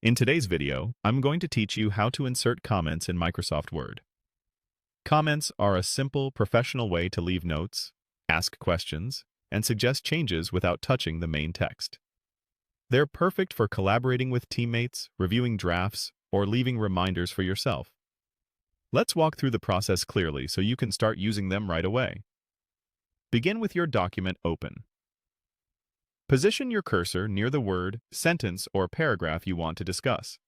In today's video, I'm going to teach you how to insert comments in Microsoft Word. Comments are a simple, professional way to leave notes, ask questions, and suggest changes without touching the main text. They're perfect for collaborating with teammates, reviewing drafts, or leaving reminders for yourself. Let's walk through the process clearly so you can start using them right away. Begin with your document open. Position your cursor near the word, sentence, or paragraph you want to discuss.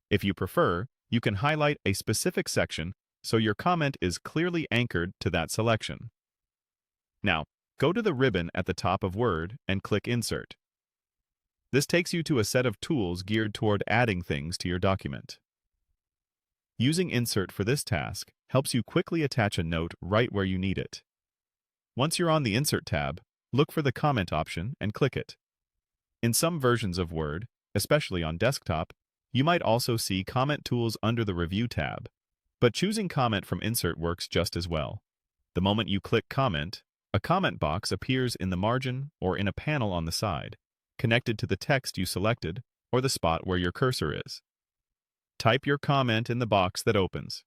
If you prefer, you can highlight a specific section so your comment is clearly anchored to that selection. Now, go to the ribbon at the top of Word and click Insert. This takes you to a set of tools geared toward adding things to your document. Using Insert for this task helps you quickly attach a note right where you need it. Once you're on the Insert tab, look for the Comment option and click it. In some versions of Word, especially on desktop, you might also see comment tools under the Review tab, but choosing Comment from Insert works just as well. The moment you click Comment, a comment box appears in the margin or in a panel on the side, connected to the text you selected or the spot where your cursor is. Type your comment in the box that opens.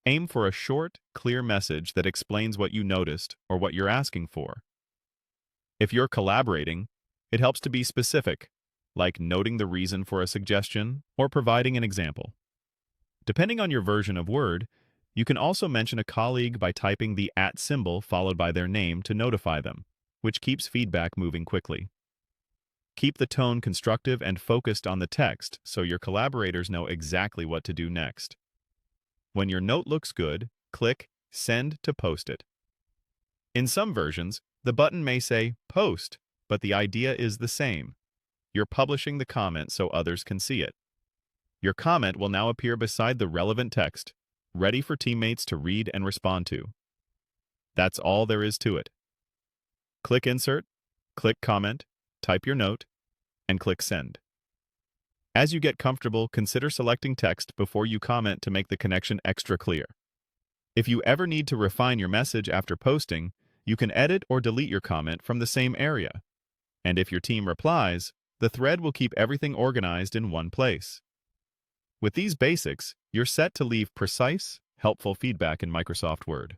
Aim for a short, clear message that explains what you noticed or what you're asking for. If you're collaborating, it helps to be specific, like noting the reason for a suggestion or providing an example. Depending on your version of Word, you can also mention a colleague by typing the @ symbol followed by their name to notify them, which keeps feedback moving quickly. Keep the tone constructive and focused on the text so your collaborators know exactly what to do next. When your note looks good, click Send to post it. In some versions, the button may say Post, but the idea is the same. You're publishing the comment so others can see it. Your comment will now appear beside the relevant text, ready for teammates to read and respond to. That's all there is to it. Click Insert, click Comment, type your note, and click Send. As you get comfortable, consider selecting text before you comment to make the connection extra clear. If you ever need to refine your message after posting, you can edit or delete your comment from the same area. And if your team replies, the thread will keep everything organized in one place. With these basics, you're set to leave precise, helpful feedback in Microsoft Word.